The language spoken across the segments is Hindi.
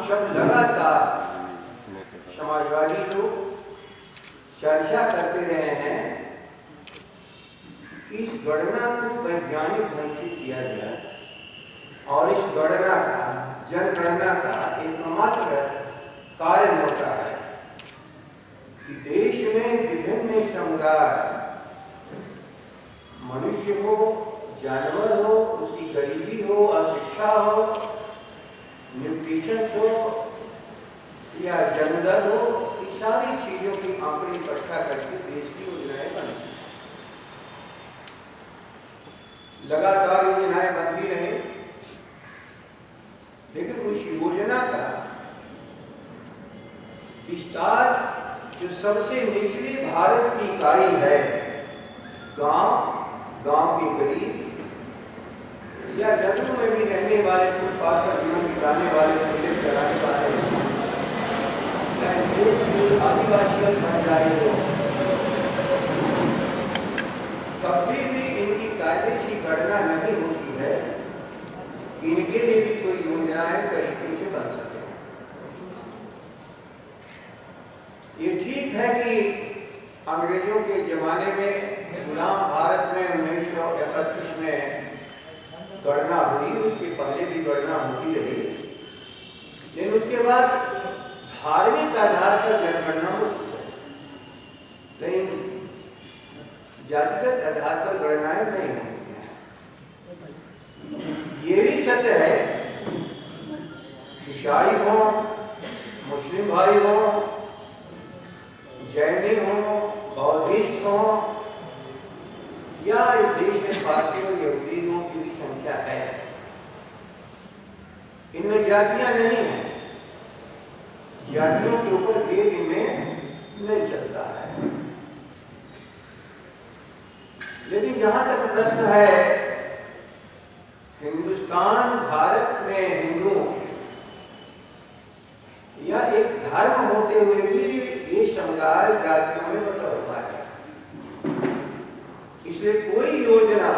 सब लगातार समाजवादी लोग चर्चा करते रहे हैं कि इस गणना को वैज्ञानिक ढंग से किया जाए और इस गणना का, जनगणना का एकमात्र कारण होता है कि देश में विभिन्न समुदाय, मनुष्य हो, जानवर हो, उसकी गरीबी हो, अशिक्षा हो, न्यूट्रिशन हो या जंगल हो, ये सारी चीजों की आंकड़े इकट्ठा करके देश की योजनाएं बनती, लगातार योजनाएं बनती रहे, लेकिन उस योजना का विस्तार जो सबसे निचली भारत की इकाई है, गांव के गरीब या नगरों में भी रहने वाले, फुटपाथ पर जीवन बिताने वाले, मेले चलाने वाले, देश के आदिवासी महिलाएं लोग, कभी भी इनकी कायदे से गणना नहीं होती है, इनके लिए भी कोई योजनाएं तरीके से बन सके। ये ठीक है कि अंग्रेजों के जमाने में गुलाम भारत में 1931 में गणना हुई, उसके पहले भी गणना होती रही, लेकिन उसके बाद धार्मिक आधार पर जनगणना होती है, लेकिन जातिगत आधार पर गणनाएं नहीं होती हैं। ये भी सत्य है, ईसाई हो, मुस्लिम भाई हो, जैनी हो, बौद्धिस्ट हो या इस देश में पारसी और यहूदियों की भी संख्या है, इनमें जातियां नहीं हैं, जातियों के ऊपर भेद इनमें नहीं चलता है। लेकिन जहां तक प्रश्न है हिंदुस्तान, भारत में हिंदुओं या एक धर्म होते हुए भी ये समुदाय जातियों में बटा हुआ है, इसलिए कोई योजना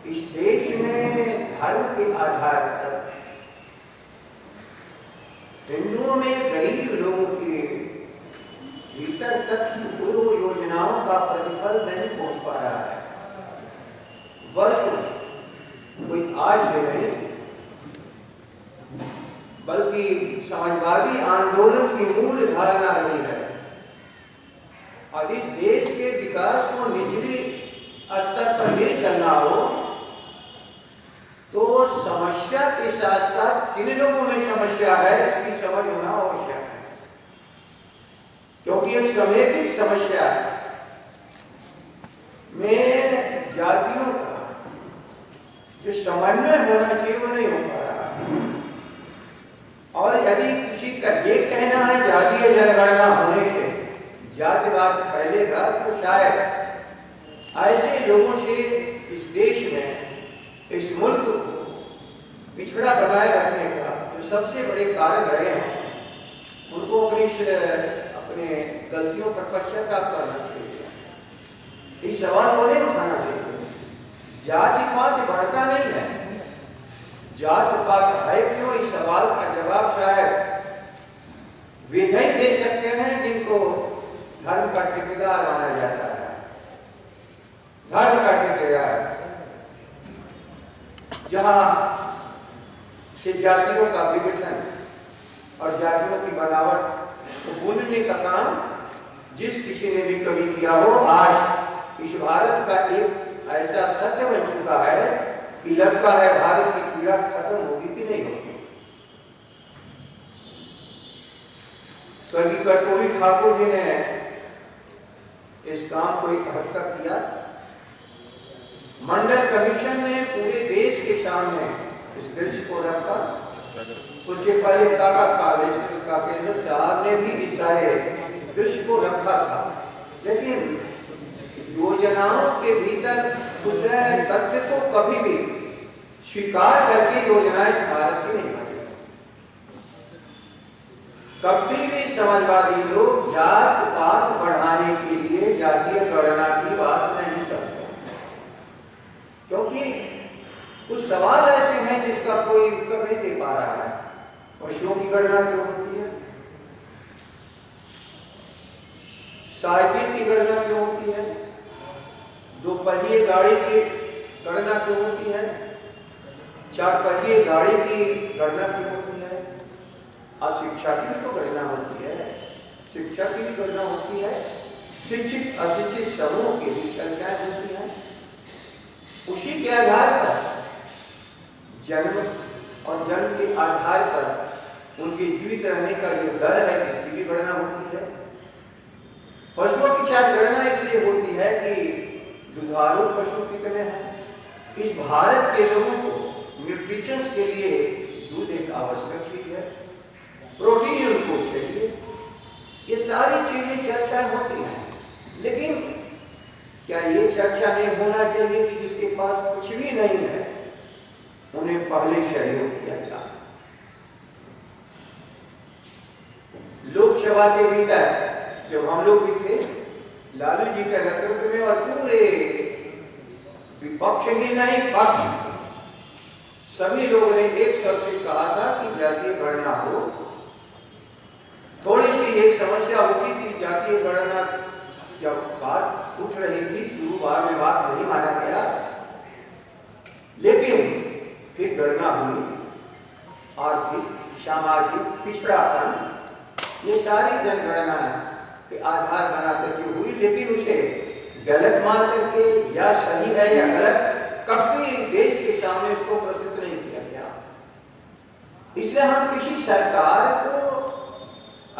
इस देश में धर्म के आधार पर हिंदुओं में गरीब लोगों के भीतर तक पूर्व योजनाओं का प्रतिफल नहीं पहुंच पा रहा है। वर्षों से, कोई आज से नहीं, बल्कि समाजवादी आंदोलन की मूल धारणा रही है, और इस देश के विकास को निचली स्तर पर ले चलना हो तो समस्या के साथ साथ किन लोगों में समस्या है इसकी समझ होना आवश्यक है, क्योंकि एक समेकित समस्या में जातियों का जो समन्वय होना चाहिए वो नहीं हो पा रहा। और यदि किसी का ये कहना है जातीय जनगणना होने से जातिवाद फैलेगा, तो शायद ऐसे लोगों से इस देश में, इस मुल्क को पिछड़ा बनाए रखने का जो सबसे बड़े कारण रहे हैं, उनको अपने गलतियों पर पश्चाताप करना चाहिए। इस सवाल को नहीं उठाना चाहिए। जाति पात बढ़ता नहीं है, जात पात है क्यों, इस सवाल का जवाब शायद वे नहीं दे सकते हैं जिनको धर्म का ठेकेदार माना जाता है। धर्म का ठेकेदार जहां से जातियों का विघटन और जातियों की बनावट को भूलने का काम जिस किसी ने भी कभी किया हो, आज इस भारत का एक ऐसा सत्य बन चुका है कि लगता है भारत की पीड़ा खत्म होगी कि नहीं होगी। स्वर्गीय कर्पूरी ठाकुर जी ने इस काम को एक हद तक किया। मंडल कमीशन ने पूरे देश के सामने इस दृश्य को रखा। उसके पहले काका कालेश्वर साहब ने भी इस सारे दृश्य को रखा था, लेकिन योजनाओं के भीतर उस तथ्य को कभी भी स्वीकार करके योजनाएं भारत की नहीं बनी। कभी भी समाजवादी लोग जात पात बढ़ाने के लिए जातीय गणना की बात नहीं करते, क्योंकि कुछ सवाल ऐसे हैं जिसका कोई उत्तर नहीं दे पा रहा है। पशुओं की गणना क्यों होती है? साइकिल की गणना क्यों होती है? दो पहिए गाड़ी की गणना क्यों होती है? चार पहिए गाड़ी की गणना क्यों होती है? अशिक्षा की भी तो गणना होती है, शिक्षा की भी गणना होती है, शिक्षित अशिक्षित समूह की भी चर्चाएं होती हैं। उसी के आधार पर जन्म और जन्म के आधार पर उनके जीवित रहने का जो दर है इसकी भी गणना होती है। पशुओं की शायद गणना इसलिए होती है कि दुधारू पशु कितने हैं। इस भारत के लोगों को न्यूट्रिशंस के लिए दूध एक आवश्यक चीज है, प्रोटीन उनको चाहिए। ये सारी चीजें चर्चा होती हैं, लेकिन क्या ये चर्चा नहीं होना चाहिए कि जिसके पास कुछ भी नहीं है उन्हें पहले सहयोग किया जाए? लोकसभा के भीतर जब हम लोग भी थे, लालू जी के नेतृत्व में और पूरे विपक्ष ही नहीं पक्ष सभी लोगों ने एक स्वर से कहा था कि जातीय गणना हो। थोड़ी सी एक समस्या होती थी, जातीय गणना जब बात उठ रही थी, शुरुआत में बात नहीं माना गया, लेकिन फिर गणना हुई। आर्थिक, सामाजिक पिछड़ापन, ये सारी जनगणना के आधार बना करके हुई, लेकिन उसे गलत मान करके या सही है या गलत कभी देश के सामने उसको प्रस्तुत नहीं किया गया। इसलिए हम किसी सरकार को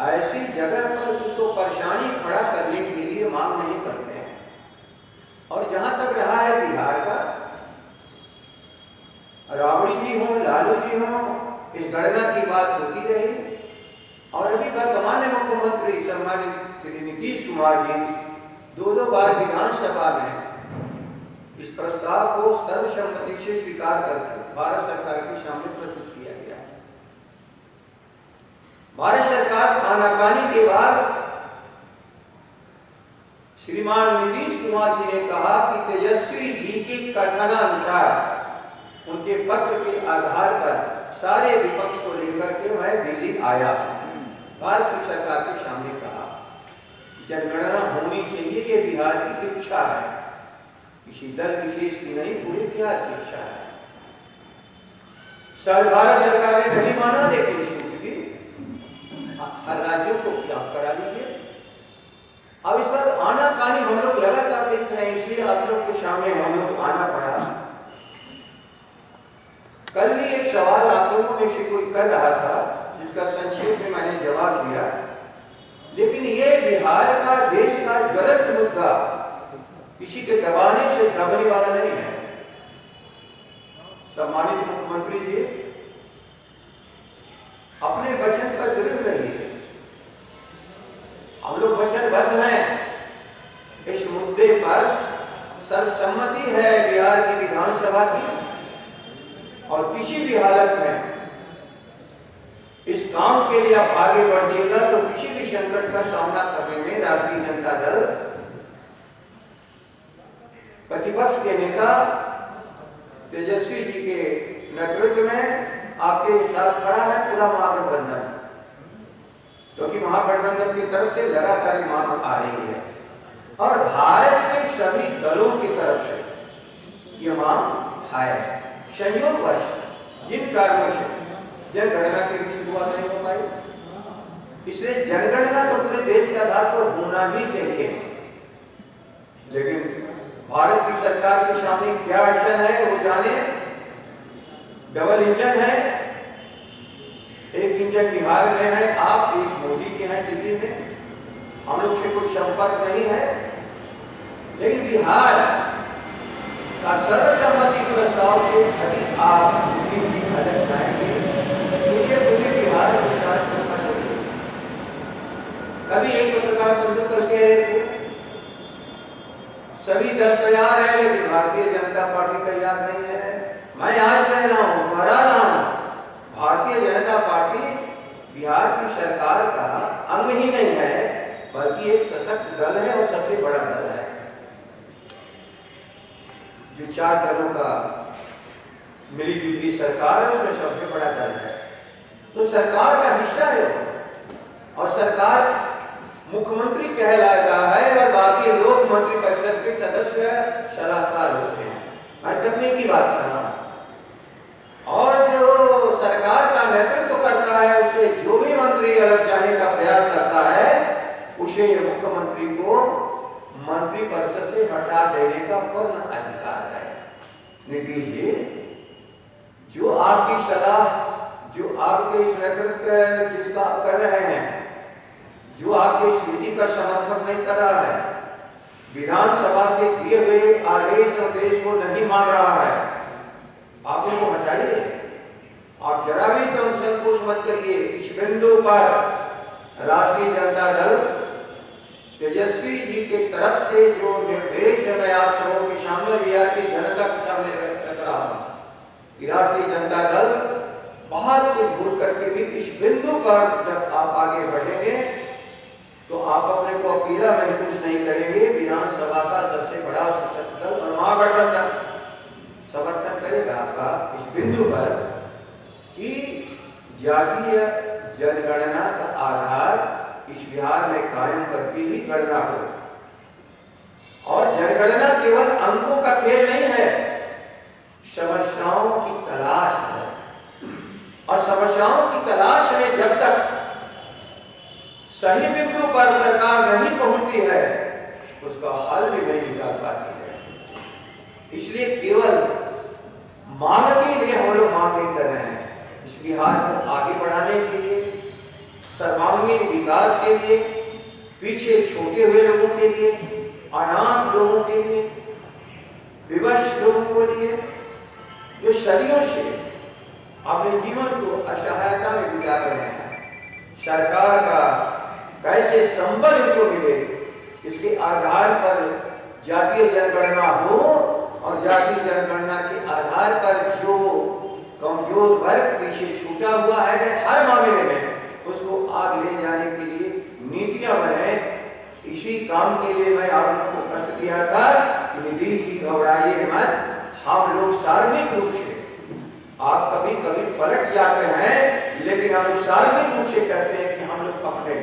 ऐसी जगह पर उसको परेशानी खड़ा करने के लिए मांग नहीं करते हैं। और जहां तक रहा है बिहार का, राबड़ी जी हो, लालू जी हो, इस गणना की बात होती रही और अभी वर्तमान मुख्यमंत्री सम्मानित श्री नीतीश कुमार जी दो बार विधानसभा में इस प्रस्ताव को सर्वसम्मति से स्वीकार करके भारत सरकार के सामने प्रस्तुत किया गया। भारत सरकार आनाकानी के बाद श्रीमान नीतीश कुमार जी ने कहा कि तेजस्वी जी के कथनानुसार उनके पत्र के आधार पर सारे विपक्ष को लेकर के मैं दिल्ली आया। भारत की सरकार के सामने कहा जनगणना होनी चाहिए, ये बिहार की इच्छा है, किसी दल विशेष की नहीं, पूरे बिहार की इच्छा है। भारत सरकार ने नहीं माना, लेकिन स्वीकृति हर राज्यों को क्या करा लीजिए। अब इस पर आनाकानी हम लोग लगातार देख रहे हैं, इसलिए आप लोग के सामने हम लोग आना पड़ा। कल भी एक सवाल आप लोगों में से कोई कर रहा था, जिसका संक्षेप में मैंने जवाब दिया, लेकिन ये बिहार का, देश का ज्वलंत मुद्दा किसी के दबाने से दबने वाला नहीं है। सम्मानित मुख्यमंत्री जी अपने वचन पर दृढ़ रहिए। हम लोग वचनबद्ध हैं। इस मुद्दे पर सर्वसम्मति है बिहार की विधानसभा की, और किसी भी हालत में इस काम के लिए आप आगे बढ़िएगा तो किसी भी संकट का सामना करने में राष्ट्रीय जनता दल प्रतिपक्ष के नेता तेजस्वी जी के नेतृत्व में आपके साथ खड़ा है पूरा महागठबंधन, क्योंकि महागठबंधन की तरफ से लगातार मांग आ रही है और भारत के सभी दलों की तरफ से ये मांग है। संयोगवश जिन कारणों से जनगणना की भी शुरुआत नहीं हो पाई, इसलिए जनगणना तो पूरे देश के आधार पर होना ही चाहिए। लेकिन भारत की सरकार के सामने क्या अड़चन है वो जाने। डबल इंजन है, एक इंजन बिहार में है, आप एक मोदी के हैं दिल्ली में, हम लोग से कोई संपर्क नहीं है, लेकिन बिहार का सर्वसम्मति प्रस्ताव से यदि आप अलग जाएंगे तो ये पूरे बिहार के साथ कभी एक पत्रकार बंधु करके रहे थे, सभी दल तैयार है लेकिन भारतीय जनता पार्टी तैयार नहीं है। मैं आज कह रहा हूं, दोहरा रहा हूं, भारतीय जनता पार्टी बिहार की सरकार का अंग ही नहीं है, बल्कि एक सशक्त दल है और सबसे बड़ा दल है। जो 4 दलों का मिली जुली सरकार है उसमें सबसे बड़ा दल है। तो सरकार का हिस्सा है और सरकार मुख्यमंत्री कहलाता है और बाकी लोग मंत्रिपरिषद के सदस्य सलाहकार होते हैं। मैं तकनीकी बात कर रहा हूं। और जो सरकार का नेतृत्व करता है उसे जो भी मंत्री अलग जाने का प्रयास करता है उसे मुख्यमंत्री को मंत्रिपरिषद से हटा देने का पूर्ण अधिकार है। नीतीश जी, जो आपकी सलाह, जो आपके इस नेतृत्व जिसका आप कर रहे हैं, जो आपकी इस नीति का समर्थन नहीं कर रहा है, विधानसभा के दिए हुए आदेश निर्देश को नहीं मान रहा है, आप उनको हटाइए। आप जरा भी तुम संकोच मत करिए। इस बिंदु पर राष्ट्रीय जनता दल तेजस्वी जी के तरफ से जो निर्देश है मैं आप सबों के सामने, बिहार की जनता के सामने रख रहा हूं। राष्ट्रीय जनता दल बहुत कुछ भूल करके भी इस बिंदु पर जब आप आगे बढ़ेंगे तो आप अपने को अकेला महसूस नहीं करेंगे। विधानसभा का सबसे बड़ा सशक्त दल और महागठबंधन समर्थन करेगा आपका इस बिंदु पर कि जातीय जनगणना का आधार इस बिहार में कायम करके ही गणना हो। और जनगणना केवल अंकों का खेल नहीं है, समस्याओं की तलाश है। और समस्याओं की तलाश में जब तक सही बिंदु पर सरकार नहीं पहुंचती है उसका हल भी नहीं निकाल पाती है। इसलिए केवल मांग के लिए हम लोग मांग नहीं कर रहे हैं। इस बिहार को आगे बढ़ाने के लिए, सर्वांगीण विकास के लिए, पीछे छूटे हुए लोगों के लिए, अनाथ लोगों के लिए, विवश लोगों के लिए, जो सदियों से अपने जीवन को असहायता में गुजार रहे हैं, सरकार का कैसे संबल उनको मिले, इसके आधार पर जातीय जनगणना हो और जातीय जनगणना के आधार पर जो कमजोर वर्ग पीछे छूटा हुआ है हर मामले में उसको आगे ले जाने के लिए नीतियां बने। इसी काम के लिए मैं आप लोगों को कष्ट दिया था कि नीतीश जी घबराइए मत, हम लोग सार्वजनिक रूप से, आप कभी कभी पलट जाते हैं लेकिन हम लोग सार्वजनिक रूप से कहते हैं कि हम लोग अपने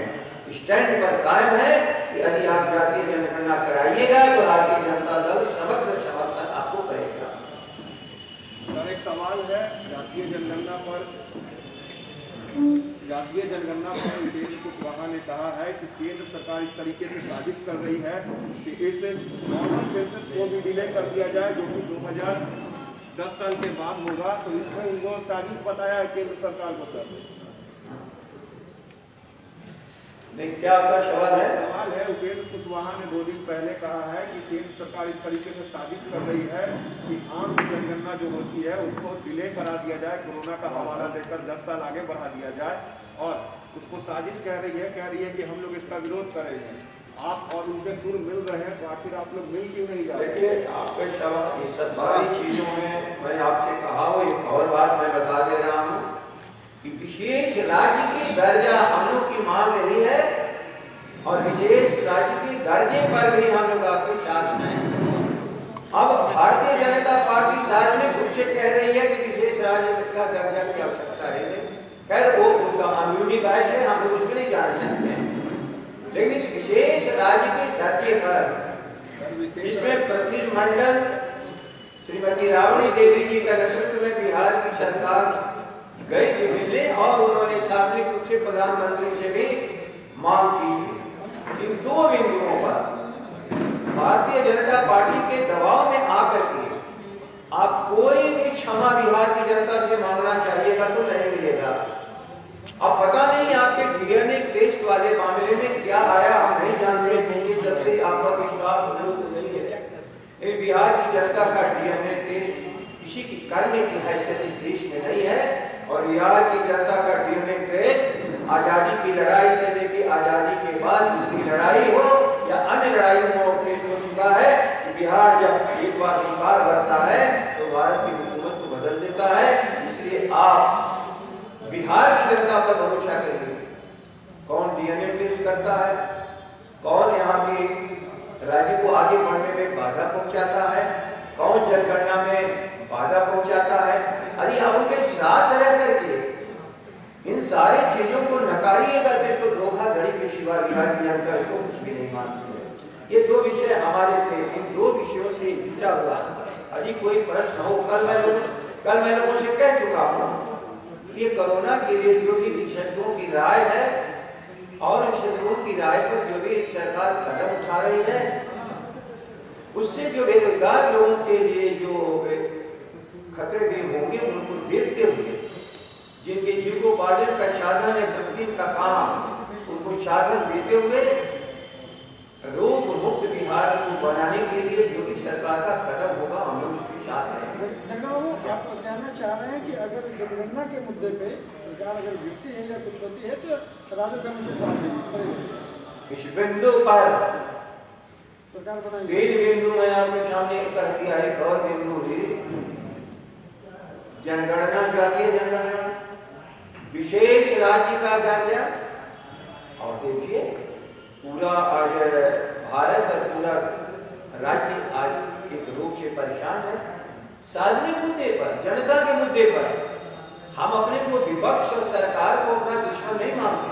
स्टैंड पर कायम है कि यदि आप जातीय जनगणना कराइएगा तो राष्ट्रीय जनता दल समग्र समर्थन आपको करेगा। एक सवाल है जातीय जनगणना पर उपेंद्र कुशवाहा ने कहा है कि केंद्र सरकार इस तरीके से साजिश कर रही है कि इस नॉर्मल सेंसस को भी डिले कर दिया जाए जो कि 2010 साल के बाद होगा। तो इसमें उन्होंने साजिश बताया है केंद्र सरकार को। सर नहीं, क्या आपका सवाल है? सवाल है उपेंद्र कुशवाहा ने 2 दिन पहले कहा है कि केंद्र सरकार इस तरीके से साजिश कर रही है कि आम जनगणना जो होती है उसको डिले करा दिया जाए, कोरोना का हवाला देकर 10 साल आगे बढ़ा दिया जाए, और उसको साजिश कह रही है कि हम लोग इसका विरोध करेंगे। आप और उनके सुर मिल रहे हैं तो आखिर आप लोग मिल क्यों नहीं जा रहे? देखिए, आपके सवाल ये सब सारी चीजों में मैं आपसे कहा हूँ, एक और बात मैं बता दे रहा हूँ कि विशेष राज्य की दर्जा हम लोग की मांग रही है और विशेष राज्य के दर्जे पर भी हम लोग आपके साथ हैं। अब भारतीय जनता पार्टी सार्वजनिक रूप से कह रही है कि विशेष राज्य का दर्जा की आवश्यकता है। खैर वो उनका अंदरूनी बहस है, हम लोग उसमें नहीं जाना चाहते हैं। लेकिन इस विशेष राज्य के दर्जे पर जिसमें प्रतिनिधिमंडल श्रीमती राबड़ी देवी जी का नेतृत्व में बिहार की सरकार गई थी मिलने और उन्होंने सार्वजनिक रूप से प्रधानमंत्री से भी मांग की। इन 2 बिंदुओं पर भारतीय जनता पार्टी के दबाव में आकर के आप कोई भी क्षमा बिहार की जनता से मांगना चाहिएगा तो नहीं मिलेगा। अब पता नहीं आपके डीएनए टेस्ट वाले मामले में क्या आया, हम नहीं जानते, जिनके चलते आपका विश्वास नहीं है। बिहार की जनता का डीएनए टेस्ट किसी की करने की हैसियत इस देश में नहीं है और बिहार की जनता का डीएनए टेस्ट आजादी की लड़ाई से लेकर आजादी के बाद उसकी लड़ाई हो या अन्य लड़ाइयों में टेस्ट हो चुका है कि बिहार जब एक बार इंकार करता है तो भारत की हुकूमत को बदल देता है। इसलिए आप बिहार की जनता पर भरोसा करिए। कौन डीएनए टेस्ट करता है, कौन यहाँ के राज्य को आगे बढ़ने में बाधा पहुंचाता है, कौन जनगणना में बाधा पहुंचाता है, यदि आप उनके साथ रह करके इन छूटा हुआ। यदि कोई प्रश्न हो, कल मैं लोगों से कह चुका हूँ कि कोरोना के लिए जो भी विशेषज्ञों की राय है और विशेषज्ञों की राय पर जो भी सरकार कदम उठा रही है, उससे जो बेरोजगार लोगों के लिए जो खतरे भी होंगे उनको देखते हुए, जिनके जीविकोपार्जन का साधन है प्रतिदिन का काम, उनको साधन देते हुए रोग मुक्त बिहार को बनाने के लिए जो भी सरकार का कदम होगा हम लोग उसके साथ रहेंगे। आप कहना चाह रहे हैं कि अगर जनगणना के मुद्दे पे सरकार अगर गिरती है या कुछ होती है तो राजद हमेशा साथ देगी पड़ेगा। इस बिंदु पर सरकार बनाएगी। 3 बिंदु मैं आपके सामने कह दिया है। और बिंदु भी जनगणना, जातीय जनगणना, विशेष राज्य का दर्जा, और देखिए पूरा आज भारत और पूरा राज्य आज एक रोग से परेशान है। सार्वजनिक मुद्दे पर, जनता के मुद्दे पर हम अपने को विपक्ष और सरकार को अपना दुश्मन नहीं मानते।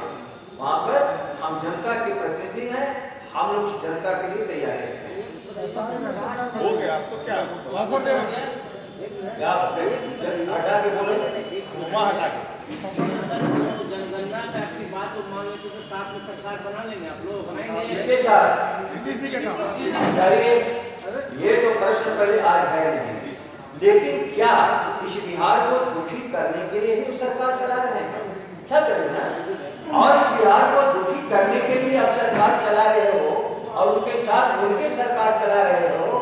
वहां पर हम जनता के प्रतिनिधि हैं, हम लोग जनता के लिए तैयार हैं। हो गया अब तो क्या हटा के बोलो, हटा के जनगणना पे आपकी बात मान लेते तो साथ में सरकार बना लेंगे, आप लोग बनाएंगे इसके साथ चलिए, ये तो प्रश्न पहले आज है नहीं, लेकिन क्या इस बिहार को दुखी करने के लिए ही सरकार चला रहे हैं? क्या करें ना, और इस बिहार को दुखी करने के लिए अब सरकार चला रहे हो और उनके साथ उनके सरकार चला रहे हो,